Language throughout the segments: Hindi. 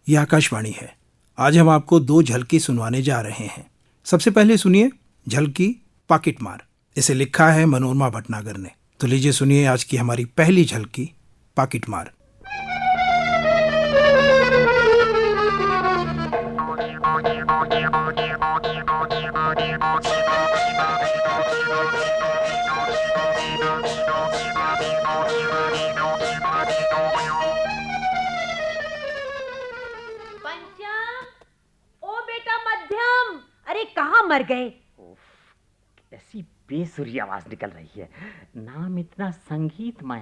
ये आकाशवाणी है। आज हम आपको 2 झलकी सुनवाने जा रहे हैं। सबसे पहले सुनिए झलकी पॉकेट मार। इसे लिखा है मनोरमा भटनागर ने। तो लीजिए सुनिए आज की हमारी पहली झलकी पॉकेट मार। अरे कहाँ मर गए? ऐसी बेसुरी आवाज निकल रही है। नाम इतना संगीतमय,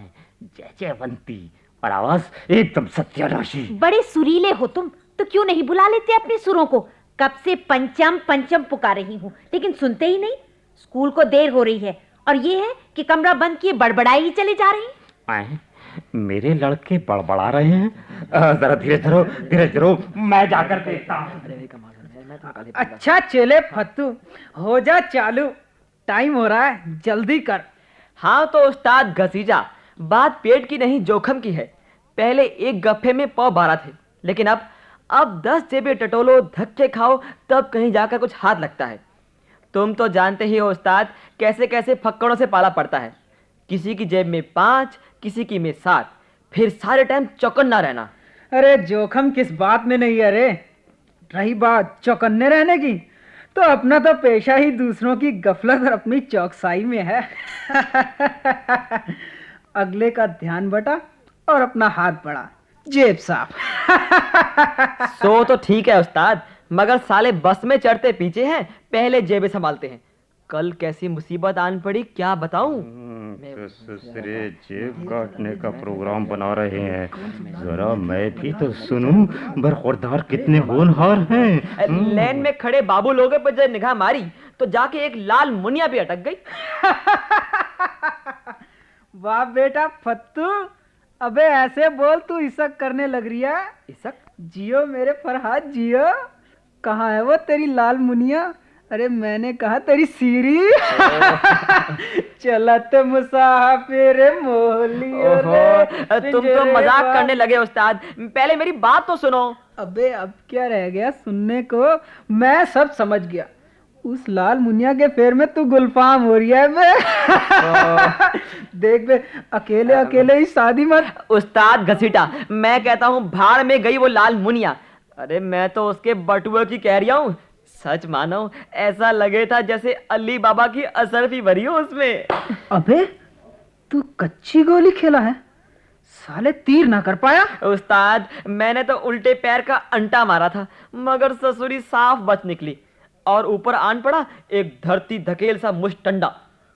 जय जयवंती, और आवाज एकदम सत्यानाशी। बड़े सुरीले हो तुम, तो क्यों नहीं बुला लेते अपने सुरों को? कब से पंचम पंचम पुकार रही हूँ, लेकिन सुनते ही नहीं। स्कूल को देर हो रही है और ये है कि कमरा बंद किए बड़बड़ाई ही चले जा रही हैं। मेरे लड़के बड़बड़ा रहे हैं। जरा धीरे धरो, मैं जाकर देखता हूँ। अच्छा चले फत्तू, हो जा चालू, टाइम हो रहा है, जल्दी कर। हाँ तो उस्ताद घसीजा, बात पेट की नहीं जोखम की है। पहले एक गफ्फे में 12 थे, लेकिन अब 10 जेबें टटोलो, धक्के खाओ, तब कहीं जाकर कुछ हाथ लगता है। तुम तो जानते ही हो उस्ताद, कैसे कैसे फक्कड़ों से पाला पड़ता है। किसी की जेब में 5, किसी की में 7, फिर सारे टाइम चौकन्ना रहना। अरे जोखम किस बात में नहीं है रे। रही बात चौकन्ने रहने की, तो अपना तो पेशा ही दूसरों की गफलत और अपनी चौकसाई में है। अगले का ध्यान बटा और अपना हाथ बढ़ा, जेब साफ। सो तो ठीक है उस्ताद, मगर साले बस में चढ़ते पीछे हैं, पहले जेबें संभालते हैं। कल कैसी मुसीबत आन पड़ी क्या बताऊं। ससुरे जेब काटने का प्रोग्राम बना रहे हैं, जरा मैं भी तो सुनूं। बरखुरदार कितने होनहार हैं। लेन में खड़े बाबू लोगों पर जब निगाह मारी तो जाके एक लाल मुनिया भी अटक गई। वाह बेटा फत्तू, अबे ऐसे बोल, तू इसक करने लग रही है। इसक? जियो मेरे फरहाद जियो। कहाँ है वो तेरी लाल मुनिया? अरे मैंने कहा तेरी सीरी। चलत मुसाफिर मोहलियो रे। तुम तो मजाक करने लगे उस्ताद, पहले मेरी बात तो सुनो। अबे अब क्या रह गया सुनने को, मैं सब समझ गया। उस लाल मुनिया के फेर में तू गुलफाम हो रही है बे। देख बे, अकेले अकेले ही शादी मत। उस्ताद घसीटा, मैं कहता हूँ भाड़ में गई वो लाल मुनिया। अरे मैं तो उसके बटुए की कह रहा हूँ। सच मानो, ऐसा लगे था जैसे अली बाबा की असरफी भरी हो उसमें। अबे तू कच्ची गोली खेला है, साले तीर ना कर पाया? उस्ताद मैंने तो उल्टे पैर का अंटा मारा था, मगर ससुरी साफ बच निकली और ऊपर आन पड़ा एक धरती धकेल सा मुश्तंडा।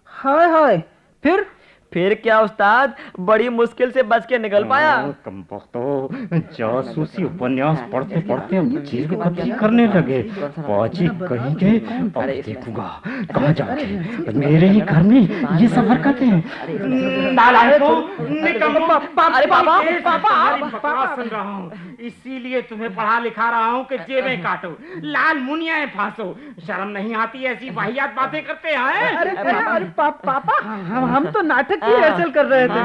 हाय हाय, फिर क्या उस्ताद, बड़ी मुश्किल से बच के निकल पाया। जासूसी उपन्यास पढ़ते पढ़ते जेब कब्जी करने लगे। पाजी कहेंगे, अब देखूंगा कहाँ जाके मेरे ही घर में ये सब हरकतें। अरे पापा सुन रहा हूँ, इसीलिए तुम्हें पढ़ा लिखा रहा हूँ कि जेबें काटो, लाल मुनियाएं फांसो। शर्म नहीं आती ऐसी वाहियात बातें करते हैं? अरे पापा, हम तो नाटक की रिहर्सल कर रहे थे।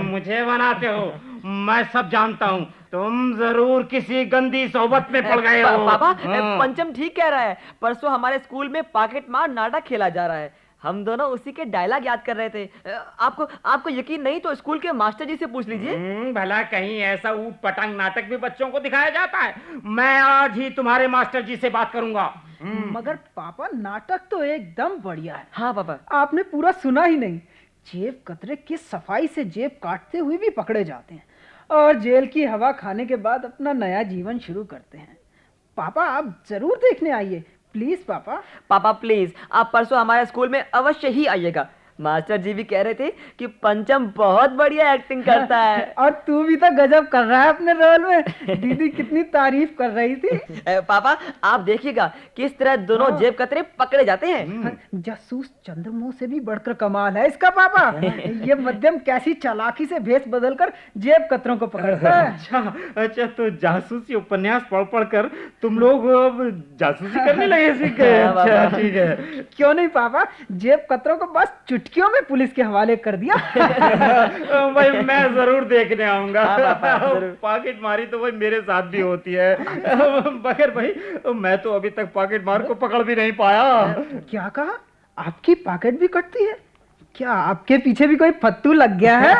मुझे बनाते हो, मैं सब जानता हूँ। तुम जरूर किसी गंदी सोबत में पड़ गए हो। पापा पंचम ठीक कह रहा है, परसों हमारे स्कूल में पॉकेट मार नाटक खेला जा रहा है। हम दोनों उसी के डायलॉग याद कर रहे थे। आपको यकीन नहीं तो स्कूल के मास्टर जी से पूछ लीजिए। भला कहीं ऐसा ऊट पटांग नाटक भी बच्चों को दिखाया जाता है? मैं आज ही तुम्हारे मास्टर जी से बात करूंगा। मगर पापा नाटक तो एकदम बढ़िया है। हाँ पापा, आपने पूरा सुना ही नहीं। जेब कतरे किस सफाई से जेब काटते हुए भी पकड़े जाते हैं और जेल की हवा खाने के बाद अपना नया जीवन शुरू करते हैं। पापा आप जरूर देखने आइए प्लीज। पापा प्लीज, आप परसों हमारे स्कूल में अवश्य ही आइएगा। मास्टर जी भी कह रहे थे कि पंचम बहुत बढ़िया एक्टिंग करता है। और तू भी तो गजब कर रहा है अपने रोल में। दीदी कितनी तारीफ कर रही थी। पापा आप देखिएगा किस तरह दोनों जेब कतरे पकड़े जाते हैं। जासूस चंद्रमोह से भी बढ़कर कमाल है इसका पापा। ये मध्यम कैसी चालाकी से भेष बदलकर जेब कतरों को पकड़ता है। अच्छा तो जासूसी उपन्यास पढ़ पढ़ कर तुम लोग जासूसी करने लगे सीख गए। अच्छा ठीक है। क्यों नहीं पापा, जेब कतरों को बस चुटकियों में पुलिस के हवाले कर दिया। भाई मैं जरूर देखने आऊंगा। हाँ पापा, जरूर। पॉकेट मारी तो भाई मेरे साथ भी होती है, मगर भाई मैं तो अभी तक पॉकेट मार को पकड़ भी नहीं पाया। क्या कहा? आपकी पॉकेट भी कटती है? क्या आपके पीछे भी कोई फत्तू लग गया है?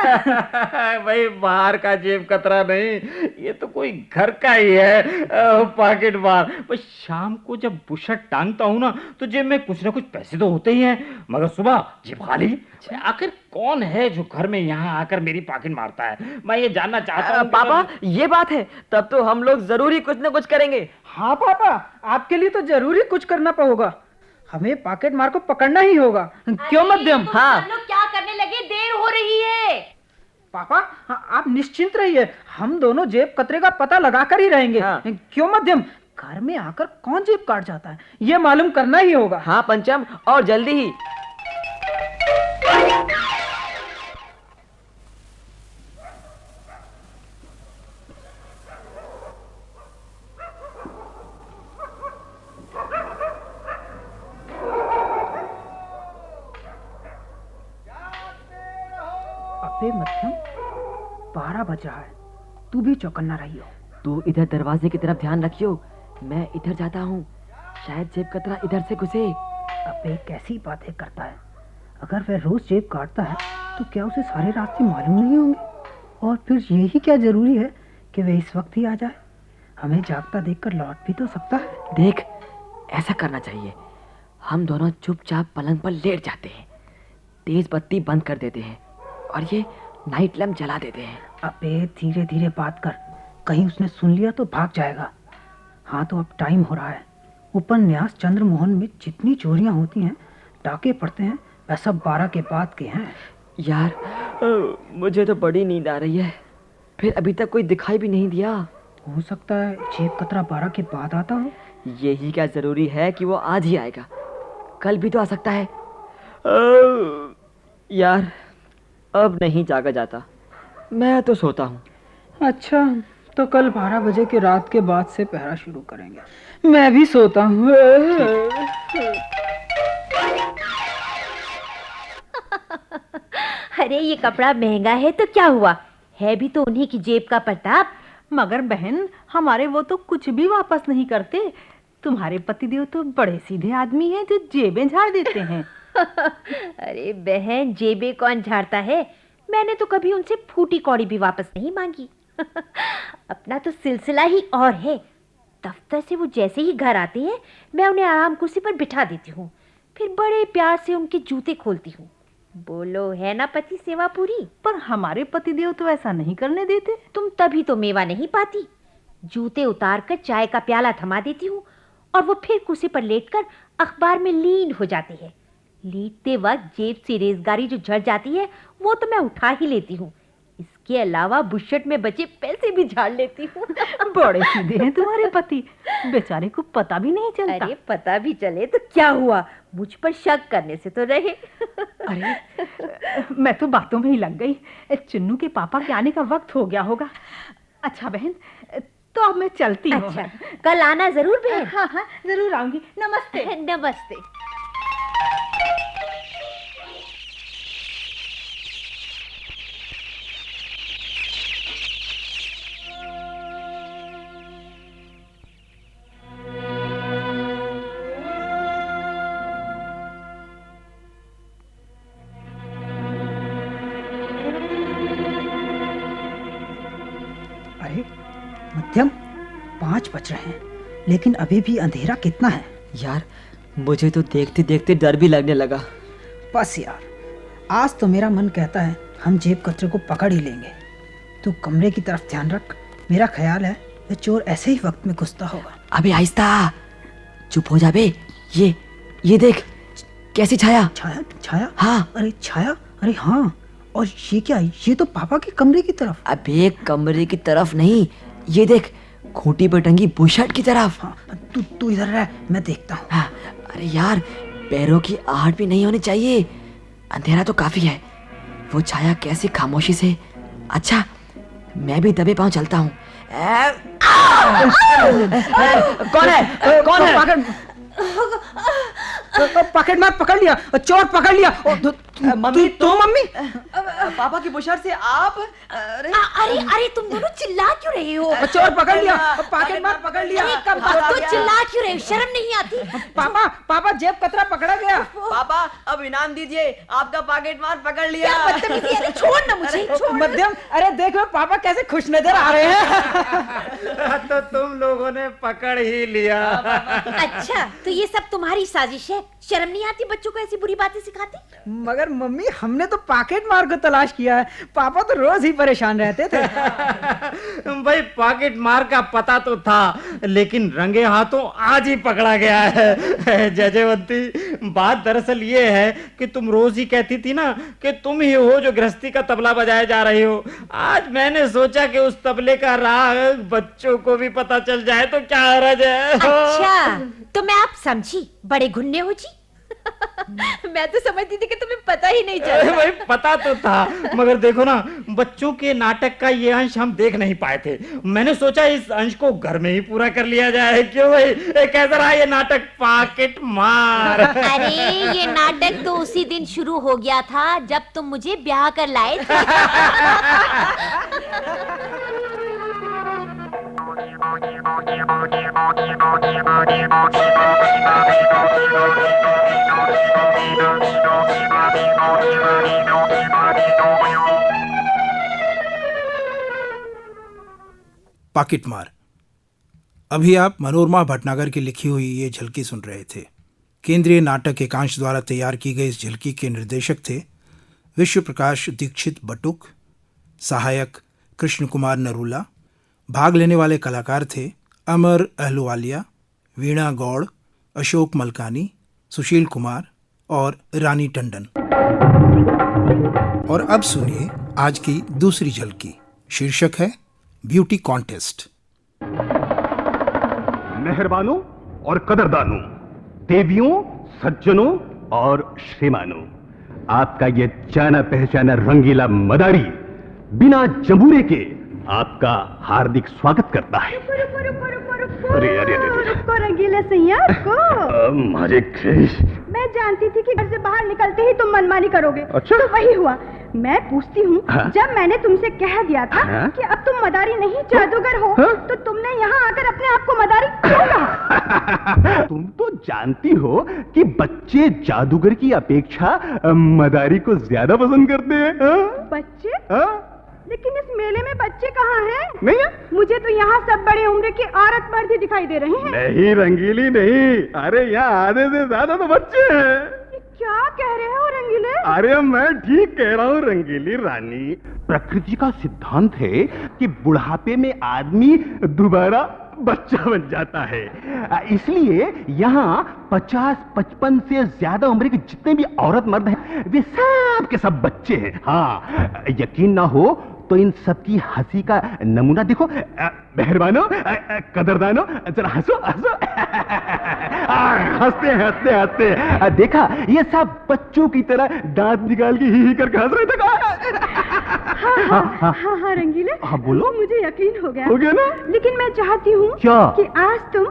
भाई बाहर का जेब कतरा नहीं, ये तो कोई घर का ही है पॉकेट मार। भाई शाम को जब बुशर्ट टांगता हूँ ना तो जेब में कुछ ना कुछ पैसे तो होते ही हैं, मगर सुबह जेब खाली। आखिर कौन है जो घर में यहाँ आकर मेरी पॉकेट मारता है? मैं ये जानना चाहता हूँ। पापा ये बात है, तब तो हम लोग जरूर ही कुछ ना कुछ करेंगे। हाँ पापा, आपके लिए तो जरूरी कुछ करना होगा। हमें पॉकेट मार को पकड़ना ही होगा। क्यों मध्यम? हाँ। सब लोग क्या करने लगे? देर हो रही है। पापा आप निश्चिंत रहिए, हम दोनों जेब कतरे का पता लगा कर ही रहेंगे। हाँ। क्यों मध्यम? घर में आकर कौन जेब काट जाता है, ये मालूम करना ही होगा। हाँ पंचम, और जल्दी ही। अबे मध्यम, 12 बज रहा है, तू भी चौकन्ना रही हो। तू इधर दरवाजे की तरफ ध्यान रखियो, मैं इधर जाता हूँ, शायद जेब कतरा इधर से घुसे। अबे कैसी बातें करता है? अगर वह रोज जेब काटता है तो क्या उसे सारे रास्ते मालूम नहीं होंगे? और फिर यही क्या जरूरी है कि वह इस वक्त ही आ जाए? हमें जागता देखकर लौट भी तो सकता है। देख, ऐसा करना चाहिए, हम दोनों चुपचाप पलंग पर लेट जाते हैं, तेज बत्ती बंद कर देते हैं और ये नाइट लैम्प जला देते हैं। अबे धीरे धीरे बात कर, कहीं उसने सुन लिया तो भाग जाएगा। हाँ तो अब टाइम हो रहा है। उपन्यास चंद्रमोहन में जितनी चोरियां होती हैं, डाके पड़ते हैं, वह सब 12 के बाद के हैं। यार मुझे तो बड़ी नींद आ रही है, फिर अभी तक कोई दिखाई भी नहीं दिया। हो सकता है जेब कतरा 12 के बाद आता हो। यही क्या जरूरी है कि वो आज ही आएगा? कल भी तो आ सकता है। यार अब नहीं जागा जाता, मैं तो सोता हूँ। अच्छा तो कल 12 बजे के रात के बाद से पहरा शुरू करेंगे। मैं भी सोता हूँ। अरे ये कपड़ा महंगा है तो क्या हुआ, है भी तो उन्हीं की जेब का प्रताप। मगर बहन, हमारे वो तो कुछ भी वापस नहीं करते। तुम्हारे पतिदेव तो बड़े सीधे आदमी हैं जो जेबें झाड़ देते हैं। अरे बहन, जेबें कौन झाड़ता है? मैंने तो कभी उनसे फूटी कौड़ी भी वापस नहीं मांगी। अपना तो सिलसिला ही और है। दफ्तर से वो जैसे ही घर आते हैं, मैं उन्हें आराम कुर्सी पर बिठा देती हूँ, फिर बड़े प्यार से उनके जूते खोलती हूँ। बोलो, है ना पति सेवा पूरी? पर हमारे पतिदेव तो ऐसा नहीं करने देते। तुम तभी तो मेवा नहीं पाती। जूते उतारकर चाय का प्याला थमा देती हूँ और वो फिर कुर्सी पर लेटकर अखबार में लीन हो जाती है। लेटते वक्त जेब से रेजगारी जो झड़ जाती है वो तो मैं उठा ही लेती हूँ। इसके अलावा बुशर्ट में बचे पैसे भी झाड़ लेती हूँ। बड़े सीधे हैं तुम्हारे पति, बेचारे को पता भी नहीं चलता। अरे पता भी चले तो क्या हुआ, मुझ पर शक करने से तो रहे। अरे मैं तो बातों में ही लग गई। चुन्नू के पापा के आने का वक्त हो गया होगा। अच्छा बहन, तो अब मैं चलती हूँ। अच्छा, कल आना जरूर बहन। हाँ हाँ जरूर आऊंगी। नमस्ते। नमस्ते। अरे मध्यम, 5 बज रहे हैं, लेकिन अभी भी अंधेरा कितना है? यार मुझे तो देखते देखते डर भी लगने लगा। बस यार, आज तो मेरा मन कहता है हम जेब कतरे को पकड़ ही लेंगे। तू कमरे की तरफ ध्यान रख, मेरा ख्याल है वह चोर ऐसे ही वक्त में घुसता होगा। अबे आहिस्ता, चुप हो जा बे। ये देख, कैसी छाया। छाया? छाया? हाँ। अरे छाया, अरे हाँ। और ये क्या? ये तो पापा के कमरे की तरफ। अबे कमरे की तरफ नहीं, ये देख खूंटी पर टंगी बुशर्ट की तरफ। हाँ, तू इधर रह, मैं देखता हूँ। हाँ, अरे यार पैरों की आहट भी नहीं होनी चाहिए, अंधेरा तो काफी है। वो छाया कैसी खामोशी से। अच्छा मैं भी दबे पांव चलता हूँ। कौन है? पकड़ मार, पकड़ लिया, चोर पकड़ लिया। मम्मी तू मम्मी पापा की बुशर्ट से आप अरे अरे अरे तुम दोनों चिल्ला क्यों रहे हो? चोर पकड़ लिया, पॉकेट मार पकड़ लिया। अरे कब तो चिल्ला क्यों रहे हो? शर्म नहीं आती? पापा पापा जेब कतरा पकड़ा गया। पापा अब इनाम दीजिए, आपका पॉकेट मार पकड़ लिया। क्या बदतमीजी! अरे छोड़ ना मुझे, छोड़। मध्यम, अरे देखो पापा कैसे खुश नजर आ रहे हैं। तो तुम लोगों ने पकड़ ही लिया। अच्छा तो ये सब तुम्हारी साजिश है? शर्म नहीं आती बच्चों को ऐसी बुरी बातें सिखाती? मगर मम्मी हमने तो पॉकेट मार को तलाश किया है, पापा तो रोज ही परेशान रहते थे। भाई पॉकेट मार का पता तो था, लेकिन रंगे हाथों आज ही पकड़ा गया है। जयवंती, बात दरअसल ये है कि तुम रोज ही कहती थी ना कि तुम ही हो जो गृहस्थी का तबला बजाए जा रही हो। आज मैंने सोचा कि उस तबले का राग बच्चों को भी पता चल जाए तो क्या हर्ज है। अच्छा तो मैं आप समझी, बड़े गुन्ने हो जी। मैं तो समझती थी कि तुम्हें पता ही नहीं चला। भाई पता तो था, मगर देखो ना, बच्चों के नाटक का ये अंश हम देख नहीं पाए थे। मैंने सोचा इस अंश को घर में ही पूरा कर लिया जाए। क्यों भाई, कैसा रहा ये नाटक पॉकेट मार? अरे ये नाटक तो उसी दिन शुरू हो गया था जब तुम मुझे ब्याह कर लाए थे। पॉकेट मार। अभी आप मनोरमा भटनागर की लिखी हुई ये झलकी सुन रहे थे। केंद्रीय नाटक एकांश द्वारा तैयार की गई इस झलकी के निर्देशक थे विश्व प्रकाश दीक्षित बटुक, सहायक कृष्ण कुमार नरूला। भाग लेने वाले कलाकार थे अमर अहलुवालिया, वीणा गौड़, अशोक मलकानी, सुशील कुमार और रानी टंडन। और अब सुनिए आज की दूसरी झलकी। शीर्षक है ब्यूटी कॉन्टेस्ट। मेहरबानों और कदरदानों, देवियों, सज्जनों और श्रीमानों, आपका ये जाना पहचाना रंगीला मदारी बिना जंबूरे के आपका हार्दिक स्वागत करता है। अरे अरे रुको रंगीले सैया को। मारे मैं जानती थी कि घर से बाहर निकलते ही तुम मनमानी करोगे। अच्छा। तो वही हुआ। मैं पूछती हूँ, हाँ? जब मैंने तुमसे कह दिया था हाँ? कि अब तुम मदारी नहीं जादूगर हो, हाँ? तो तुमने यहाँ आकर अपने आप को मदारी क्यों कहा? तुम तो जानती हो कि बच्चे जादूगर की अपेक्षा मदारी को ज्यादा पसंद करते हैं। हाँ? बच्चे? हाँ? लेकिन इस मेले में बच्चे कहाँ हैं? नहीं है? मुझे तो यहाँ सब बड़े उम्र के औरत मर्द ही दिखाई दे रहे हैं। नहीं रंगीली नहीं, अरे यहाँ आधे से ज्यादा तो बच्चे हैं। ये क्या कह रहे हो रंगीले? अरे मैं ठीक कह रहा हूँ रंगीली रानी। प्रकृति का सिद्धांत है कि बुढ़ापे में आदमी दोबारा बच्चा बन जाता है। इसलिए यहाँ 50-55 से ज्यादा उम्र के जितने भी औरत मर्द हैं वे सब के सब बच्चे हैं। हाँ, यकीन ना हो तो इन सबकी हंसी का नमूना देखो। मेहरबानों, कदरदानों, जरा हंसो हंसो। हंसते हंसते हंसते देखा, ये सब बच्चों की तरह दांत निकाल के ही करके हंस रहे थे। हाँ रंगीले। हाँ बोलो। मुझे यकीन हो गया। हो गया ना? लेकिन मैं चाहती हूँ क्या? कि आज तुम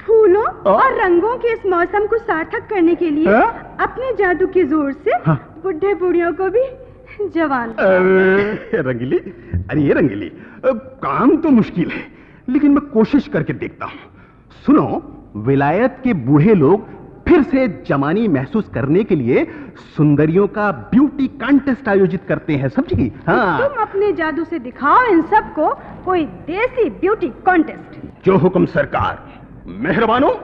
फूलों और रंगों के इस मौसम को सार्थक करने के लिए अपने जादू के जोर से बुढ़े बुढ़ियों को भी जवान। अरे रंगीली, अरे ये रंगीली, काम तो मुश्किल है लेकिन मैं कोशिश करके देखता हूँ। सुनो, विलायत के बूढ़े लोग फिर से जवानी महसूस करने के लिए सुंदरियों का ब्यूटी कॉन्टेस्ट आयोजित करते हैं, समझी? हाँ, तुम अपने जादू से दिखाओ इन सबको कोई देसी ब्यूटी कॉन्टेस्ट। जो हुक्म सरकार। मेहरबानों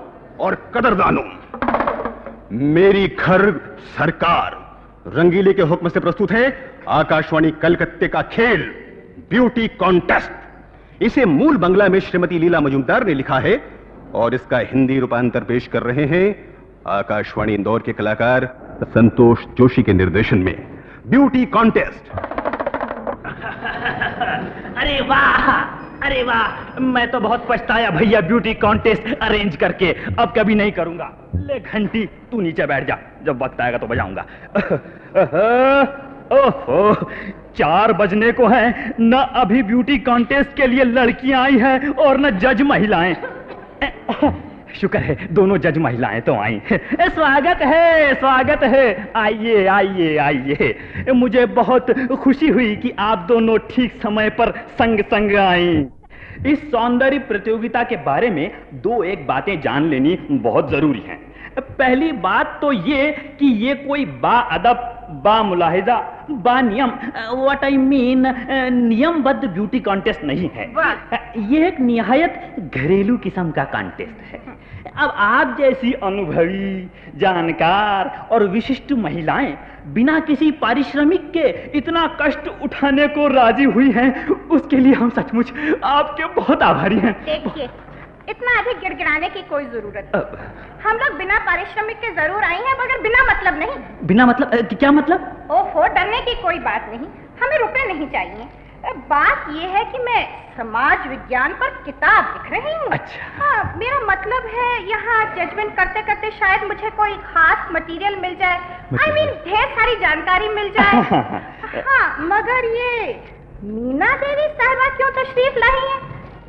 और कदरदानों, मेरी घर सरकार रंगीले के हुक्म से प्रस्तुत है आकाशवाणी कलकत्ते का खेल ब्यूटी कॉन्टेस्ट। इसे मूल बंगला में श्रीमती लीला मजूमदार ने लिखा है और इसका हिंदी रूपांतर पेश कर रहे हैं आकाशवाणी इंदौर के कलाकार संतोष जोशी के निर्देशन में। Beauty contest. अरे वाह, अरे वाह, मैं तो बहुत पछताया भैया ब्यूटी कॉन्टेस्ट अरेंज करके। अब कभी नहीं करूंगा। ले घंटी, तू नीचे बैठ जा, जब वक्त आएगा तो बजाऊंगा। ओहो, 4 बजने को है, न अभी ब्यूटी कॉन्टेस्ट के लिए लड़कियां आई है और न जज महिलाएं। शुक्र है दोनों जज महिलाएं तो आई। स्वागत है, स्वागत है। आइए आइए आइए। मुझे बहुत खुशी हुई कि आप दोनों ठीक समय पर संग संग आई। इस सौंदर्य प्रतियोगिता के बारे में दो एक बातें जान लेनी बहुत जरूरी हैं। पहली बात तो ये कि ये कोई बाअदब, बामुलाहिजा, बानियम, व्हाट आई मीन नियमबद्ध ब्यूटी कॉन्टेस्ट नहीं है। ये एक निहायत घरेलू किस्म का कॉन्टेस्ट है। अब आप जैसी अनुभवी, जानकार और विशिष्ट महिलाएं बिना किसी पारिश्रमिक के इतना कष्ट उठाने को राजी हुई हैं, उसके लिए हम सचमुच आपके बहुत आभारी हैं। देखिए, इतना अधिक गिड़गिड़ाने की कोई जरूरत नहीं। हम लोग बिना पारिश्रमिक के जरूर आई हैं, मगर बिना मतलब नहीं। बिना मतलब? क्या मतलब? ओहो, डरने की कोई बात नहीं, हमें रुपए नहीं चाहिए। बात यह है कि मैं समाज विज्ञान पर किताब लिख रही हूँ। अच्छा। हाँ, मेरा मतलब है यहाँ जजमेंट करते करते शायद मुझे कोई खास मटेरियल मिल जाए। आई मीन ढेर सारी जानकारी मिल जाए। हाँ, मगर ये मीना देवी साहिबा क्यों तशरीफ लाई है,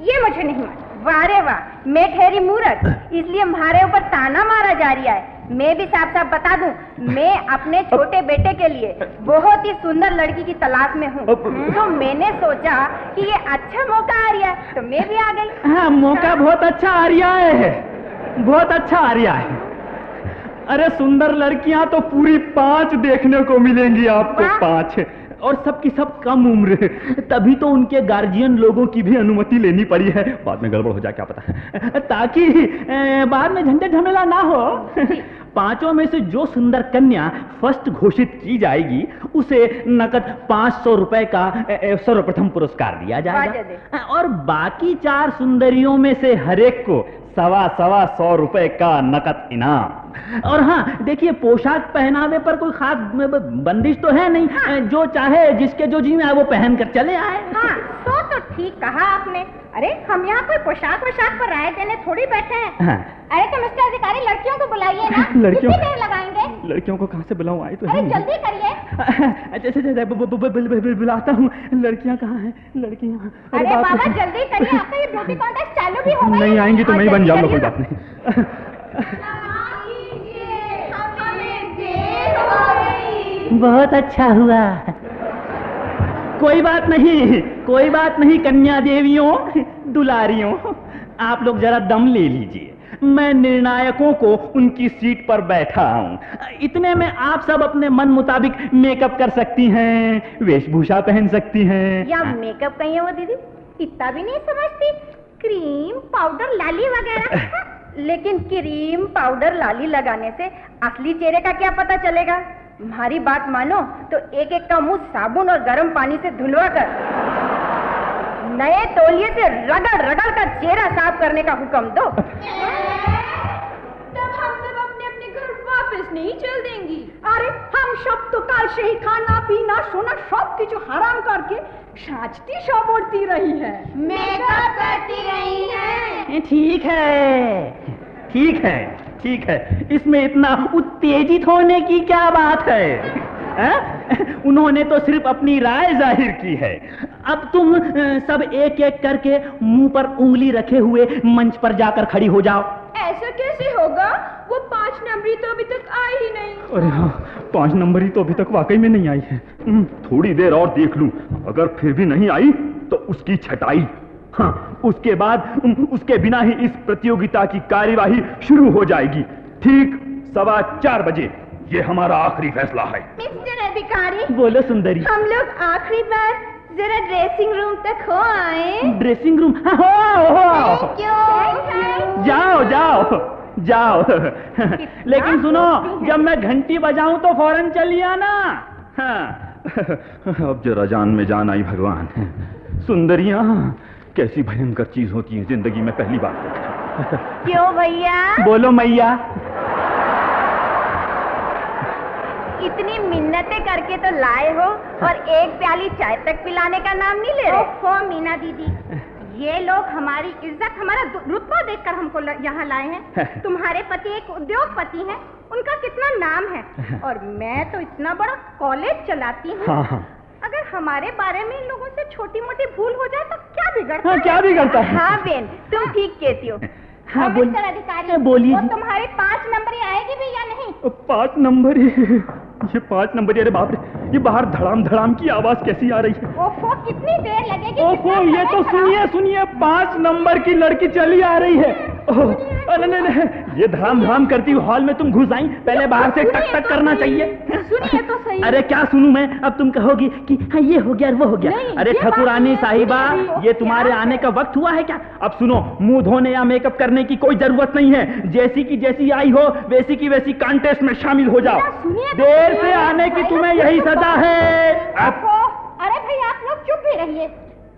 ये मुझे नहीं मालूम। वाह रे वाह, मैं ठहरी मूर्ख, इसलिए हमारे ऊपर ताना मारा जा रहा है। मैं भी साफ साफ बता दूं, मैं अपने छोटे बेटे के लिए बहुत ही सुंदर लड़की की तलाश में हूँ। तो मैंने सोचा कि ये अच्छा मौका आ रहा है, तो मैं भी आ गई। हाँ, मौका बहुत अच्छा आ रहा है, बहुत अच्छा आ रहा है। अरे सुंदर लड़कियां तो पूरी 5 देखने को मिलेंगी आपको, 5, और सबकी सब कम उम्र, तभी तो उनके गार्जियन लोगों की भी अनुमति लेनी पड़ी है। बाद में गड़बड़ हो जाए क्या पता, ताकि बाद में झंझट झमेला ना हो। 5 में से जो सुंदर कन्या फर्स्ट घोषित की जाएगी उसे नकद 500 रुपए का सर्वप्रथम पुरस्कार दिया जाएगा, और बाकी 4 सुंदरियों में से हरेक को 125 रुपए का नकद इनाम। और हाँ देखिए, पोशाक पहनावे पर कोई खास बंदिश तो है नहीं। हाँ। जो चाहे जिसके जो जी में आए वो पहन कर चले आए। हाँ, तो ठीक कहा आपने। अरे हम यहाँ कोई पोशाक वोशाक पर राय देने थोड़ी बैठे हैं। हाँ। अरे तो मिस्टर अधिकारी, लड़कियों को बुलाइए ना। लड़कियों कितनी देर लगाएंगे? लड़कियों को कहाँ से बुलाऊं, आई तो अरे जल्दी करिए। अच्छा बुलाता हूँ। लड़कियाँ कहाँ हैं? लड़कियाँ? अरे बाबा जल्दी करिए, आपका ये ब्यूटी कॉन्टेस्ट चालू भी हो गया। नहीं आएंगी तो मैं ही बन जाऊंगा, कोई बात नहीं। बहुत अच्छा हुआ। कोई बात नहीं, कोई बात नहीं कन्या देवियों, दुलारियों, आप लोग जरा दम ले लीजिए। मैं निर्णायकों को उनकी सीट पर बैठा हूं। इतने में आप सब अपने मन मुताबिक मेकअप कर सकती हैं, वेशभूषा पहन सकती हैं। या मेकअप कहीं है वो दीदी, इतना भी नहीं समझती। क्रीम, पाउडर, लाली वगैरह। लेकिन क्रीम, पाउडर, लाली लगाने से असली चेहरे का क्या पता चलेगा? हमारी बात मानो तो एक एक का मुंह साबुन और गर्म पानी से धुलवा कर नए तौलिए से रगड़ रगड़ कर चेहरा साफ करने का हुक्म दो। तब हम सब अपने अपने घर वापस नहीं चल देंगी। अरे हम सब तो कल से ही खाना पीना सोना सब की जो हराम करके साजती शोबरती रही है, मेकअप करती रही है। ठीक है, ठीक है, ठीक है, इसमें इतना उत्तेजित होने की क्या बात है? उन्होंने तो सिर्फ अपनी राय जाहिर की है। अब तुम सब एक एक करके मुंह पर उंगली रखे हुए मंच पर जाकर खड़ी हो जाओ। ऐसा कैसे होगा? वो 5 नंबरी तो अभी तक आई ही नहीं। अरे हाँ, 5 नंबरी तो अभी तक वाकई में नहीं आई है। थोड़ी देर और देख लूं, अगर फिर भी नहीं आई तो उसकी छटाई। हाँ, उसके बाद उसके बिना ही इस प्रतियोगिता की कार्यवाही शुरू हो जाएगी। ठीक 4:15 बजे। ये हमारा आखिरी फैसला है। मिस्टर अधिकारी, बोलो सुंदरी। हम लोग आखिरी बार जरा ड्रेसिंग रूम तक हो आए। Dressing room? हाँ, हो। क्यों? जाओ जाओ जाओ। लेकिन सुनो, जब मैं घंटी बजाऊं तो फौरन चलिए आना। हाँ। अब जरा जान में जान आई भगवान। सुंदरियां कैसी भयंकर चीज होती है, जिंदगी में पहली बार देखा। क्यों भैया? बोलो मैया। इतनी मिन्नतें करके तो लाए हो और एक प्याली चाय तक पिलाने का नाम नहीं ले रहे। ओफो मीना दीदी, ये लोग हमारी इज्जत, हमारा रुतबा देखकर हमको यहाँ लाए हैं। तुम्हारे पति एक उद्योगपति हैं, उनका कितना नाम है, और मैं तो इतना बड़ा कॉलेज चलाती हूँ। हाँ। अगर हमारे बारे में इन लोगों से छोटी मोटी भूल हो जाए तो क्या बिगड़ता है? क्या बिगड़ता है? हाँ बेन, तुम ठीक कहती हो। हाँ और मिस्टर अधिकारी, बोलिए वो जी। तुम्हारे 5 नंबर आएगी भी या नहीं? 5 नंबर ये 5 नंबर, अरे बाप रे, ये बाहर धड़ाम धड़ाम की आवाज कैसी आ रही है? ओफो, कितनी देर लगेगी? ओफो, ये तो सुनिए 5 नंबर की लड़की चली आ रही है। नहीं, ये धड़ाम धड़ाम करती हुई हॉल में तुम घुस आई, पहले बाहर से टक टक करना चाहिए। सुनिए तो सही। अरे क्या सुनूं मैं? अब तुम कहोगी कि हाँ ये हो गया वो हो गया। अरे ठकुरानी साहिबा, ये तुम्हारे आने का वक्त हुआ है क्या? अब सुनो, मुंह धोने या मेकअप करने की कोई जरूरत नहीं है। जैसी की जैसी आई हो वैसी की वैसी कॉन्टेस्ट में शामिल हो जाओ। देर से आने की तुम्हें यही सजा है। अरे भाई, आप लोग चुप भी रहिए।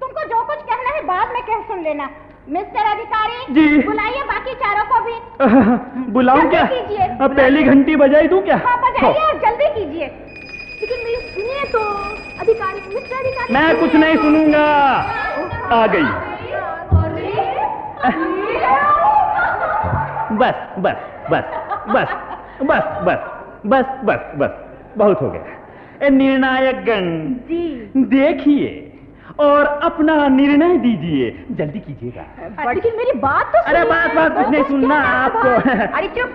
तुमको जो कुछ कहना है बाद में कह सुन लेना। मिस्टर अधिकारी जी, बुलाइए बाकी चारों को भी। बुलाऊं क्या? कीजिए। अब पहली घंटी बजाई दूं क्या? हाँ, बजाइए और जल्दी कीजिए। लेकिन मेरी सुनिए तो अधिकारी, मिस्टर अधिकारी। मैं कुछ नहीं सुनूंगा। आ गई। बस बस बस बस बस बस बस बस बस बहुत हो गया। निर्णायक गण जी, देखिए और अपना निर्णय दीजिए, जल्दी कीजिएगा। लेकिन मेरी बात तो अरे बात कुछ नहीं सुनना आपको। अरे चुप।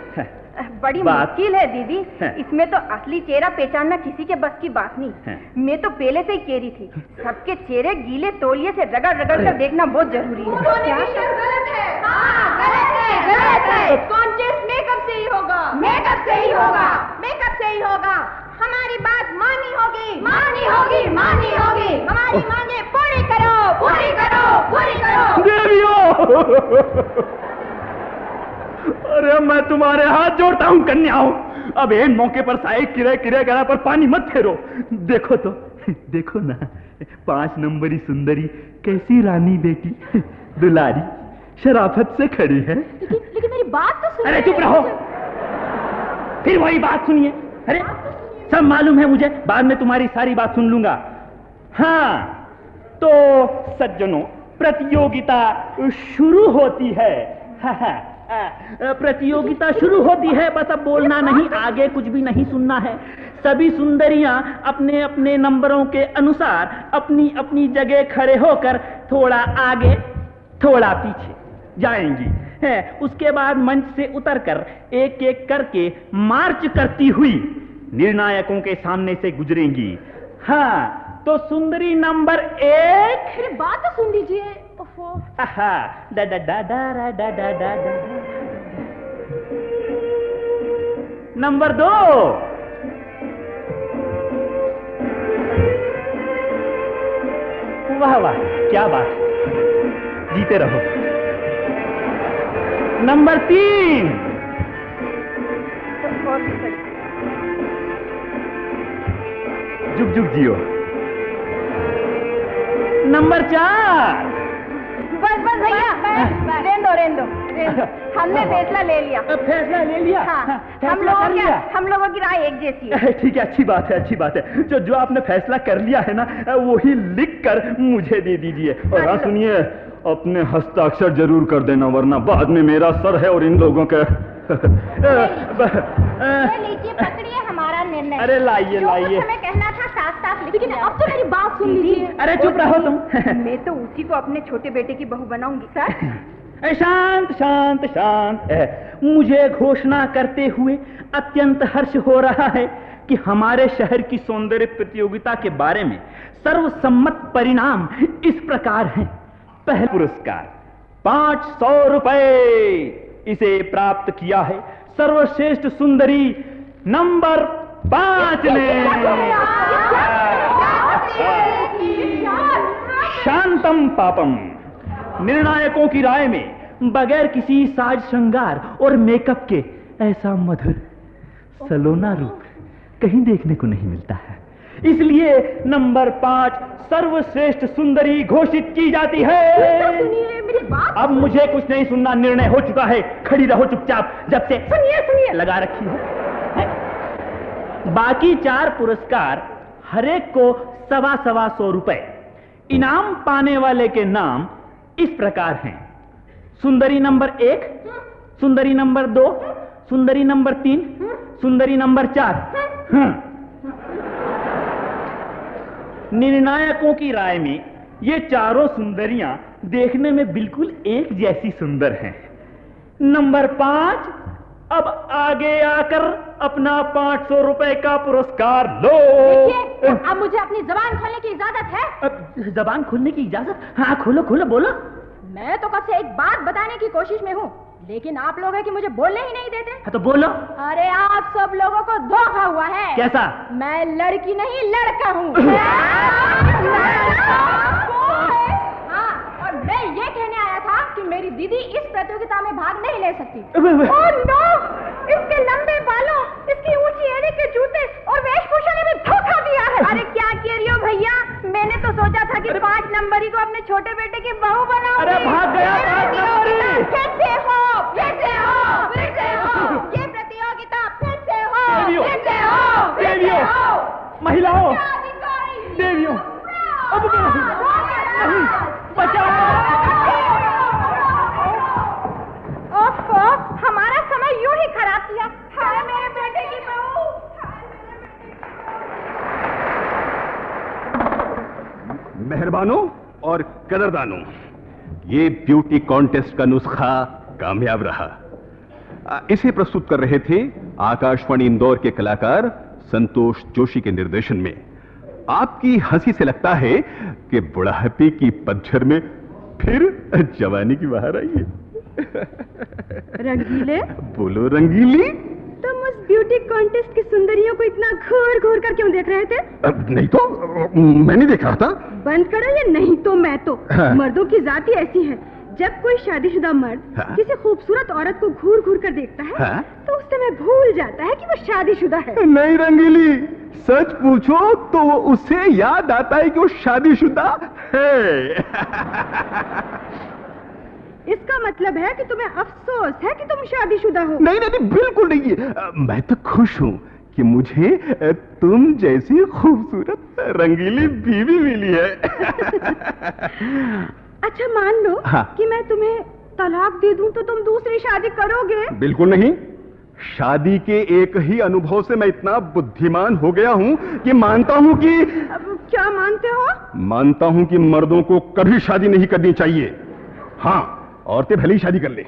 बड़ी बात। मुश्किल है दीदी, है। इसमें तो असली चेहरा पहचानना किसी के बस की बात नहीं। है। मैं तो पहले से ही कह रही थी, सबके चेहरे गीले तौलिए से रगड़ रगड़ कर देखना बहुत जरूरी है। गलत है। हाँ, गलत है। कॉन्टेस्ट मेकअप से ही होगा। मेकअप से ही होगा, मेकअप से ही होगा। हमारी बात मानी होगी, मानी होगी, मानी होगी। हमारी मांगे पूरी करो, पूरी करो, पूरी करो। देवियों, अरे मैं तुम्हारे हाथ जोड़ता हूँ कन्याओं। अब इन मौके पर साए किरे किरे गला पर पानी मत फेरो। देखो तो, देखो ना, 5 नंबरी सुंदरी कैसी रानी बेटी दुलारी शराफत से खड़ी है। लेकिन मेरी बात तो सुनिए। अरे चुप रहो, फिर वही बात सुनिए। अरे सब मालूम है मुझे, बाद में तुम्हारी सारी बात सुन लूंगा। हाँ तो सज्जनों, प्रतियोगिता शुरू होती है। प्रतियोगिता शुरू होती है, बस अब बोलना नहीं, आगे कुछ भी नहीं सुनना है। सभी सुंदरियां अपने अपने नंबरों के अनुसार अपनी अपनी जगह खड़े होकर थोड़ा आगे थोड़ा पीछे जाएंगी। है उसके बाद मंच से उतरकर एक एक करके मार्च करती हुई निर्णायकों के सामने से गुजरेंगी। हाँ तो सुंदरी नंबर 1। मेरी बात तो सुन लीजिए। डा डा डा डा डा डा डा। नंबर 2। वाह वाह, क्या बात, जीते रहो। नंबर 3। जुग जुग जियो। नंबर 4। बस बस भैया, रेन दो। हमने फैसला ले लिया। फैसला ले लिया? हाँ, फैसला कर लिया? हम लोगों की राय एक जैसी है। ठीक है, अच्छी बात है, अच्छी बात है। जो आपने फैसला कर लिया है ना, वही लिख कर मुझे दे दीजिए। और हाँ सुनिए, अपने हस्ताक्षर जरूर कर देना, वरना बाद में मेरा सर है और इन लोगों का। लीजिए, पकड़िए हमारा निर्णय। अरे लाइए लाइए। हमें कहना था साफ-साफ, लेकिन अब तो मेरी बात सुन लीजिए। अरे चुप रहो तुम। मैं तो उसी को अपने छोटे बेटे की बहू बनाऊंगी सर। शांत शांत शांत। मुझे घोषणा करते हुए अत्यंत हर्ष हो रहा है कि हमारे शहर की सौंदर्य प्रतियोगिता के बारे में सर्वसम्मत परिणाम इस प्रकार हैं। पहला पुरस्कार 500 रुपए, इसे प्राप्त किया है सर्वश्रेष्ठ सुंदरी नंबर 5 ने। शांतम पापम। निर्णायकों की राय में बगैर किसी साज श्रृंगार और मेकअप के ऐसा मधुर सलोना रूप कहीं देखने को नहीं मिलता है, इसलिए नंबर 5 सर्वश्रेष्ठ सुंदरी घोषित की जाती है। सुनिए मेरी बात। अब मुझे कुछ नहीं सुनना, निर्णय हो चुका है। खड़ी रहो चुपचाप, जब से सुनिए लगा रखी है। बाकी 4 पुरस्कार हर एक को 125 रुपए। इनाम पाने वाले के नाम इस प्रकार हैं: सुंदरी नंबर 1, सुंदरी नंबर 2, सुंदरी नंबर 3, सुंदरी नंबर 4। निर्णायकों की राय में ये चारों सुंदरियां देखने में बिल्कुल एक जैसी सुंदर हैं, नंबर 5, अब आगे आकर अपना 500 रुपए का पुरस्कार लो। देखिए, अब मुझे अपनी जबान खोलने की इजाजत है। अब जबान खोलने की इजाजत? हाँ, खोलो खोलो, बोलो। मैं तो कब से एक बात बताने की कोशिश में हूँ, लेकिन आप लोग हैं कि मुझे बोलने ही नहीं देते। हाँ, तो बोलो। अरे आप सब लोगों को धोखा हुआ है। कैसा? मैं लड़की नहीं लड़का हूँ। हाँ, और मैं ये कहने आया था कि मेरी दीदी इस प्रतियोगिता में भाग नहीं ले सकती। Oh no! इसके लंबे बालों, इसकी ऊंची एड़ी के जूते और वेशभूषा ने भी धोखा दिया है। अरे क्या कह रही हो भैया? मैंने तो सोचा था कि 5 नंबरी को अपने छोटे बेटे की बहू बनाऊंगी। अरे भाग गया 5 नंबरी। फिर से हो, फिर से हो, फिर से हो। ये प्रतियोगिता फिर से हो, देवियों, फिर से हो, फिर से देवियों, हो। महिलाओं, अधिकारी। देवियों, अब नहीं, बचाओ। ओफो, हमारा समय यूं ही खराब किया। हाय मेरे बेटे की बहू। मेहरबानों और कदरदानों, ये ब्यूटी कॉन्टेस्ट का नुस्खा कामयाब रहा। इसे प्रस्तुत कर रहे थे आकाशवाणी इंदौर के कलाकार संतोष जोशी के निर्देशन में। आपकी हंसी से लगता है कि बुढ़ापे की पतझड़ में फिर जवानी की बहार आई है। रंगीले, बोलो रंगीली। तुम उस ब्यूटी कॉन्टेस्ट की सुंदरियों को इतना घूर घूर कर क्यों देख रहे थे? नहीं तो मैं नहीं देख रहा था। बंद करो ये, नहीं तो मैं तो। हाँ। मर्दों की जात ही ऐसी है, जब कोई शादीशुदा मर्द हाँ। किसी खूबसूरत औरत को घूर घूर कर देखता है हाँ। तो उस समय भूल जाता है कि वो शादीशुदा है। नहीं रंगीली, सच पूछो तो उसे याद आता है कि वो शादीशुदा है। इसका मतलब है कि तुम्हें अफसोस है कि तुम शादीशुदा हो। नहीं नहीं, बिल्कुल नहीं। मैं तो खुश हूँ कि मुझे तुम जैसी खूबसूरत रंगीली बीवी मिली है। अच्छा मान लो हाँ। कि मैं तुम्हें तलाक दे दूं तो तुम दूसरी शादी करोगे? बिल्कुल नहीं। शादी के एक ही अनुभव से मैं इतना बुद्धिमान हो गया हूँ कि मानता हूँ कि अब क्या मानते हो? मानता हूँ कि मर्दों को कभी शादी नहीं करनी चाहिए। हाँ, औरतें भले ही शादी कर ले।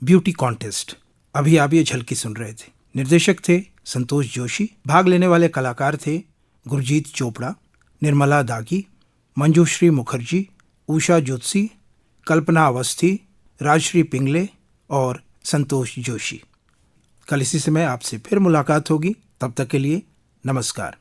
ब्यूटी कॉन्टेस्ट, अभी आप ये झलकी सुन रहे थे। निर्देशक थे संतोष जोशी। भाग लेने वाले कलाकार थे गुरजीत चोपड़ा, निर्मला दागी, मंजूश्री मुखर्जी, उषा जोशी, कल्पना अवस्थी, राजश्री पिंगले और संतोष जोशी। कल इसी समय आपसे फिर मुलाकात होगी। तब तक के लिए नमस्कार।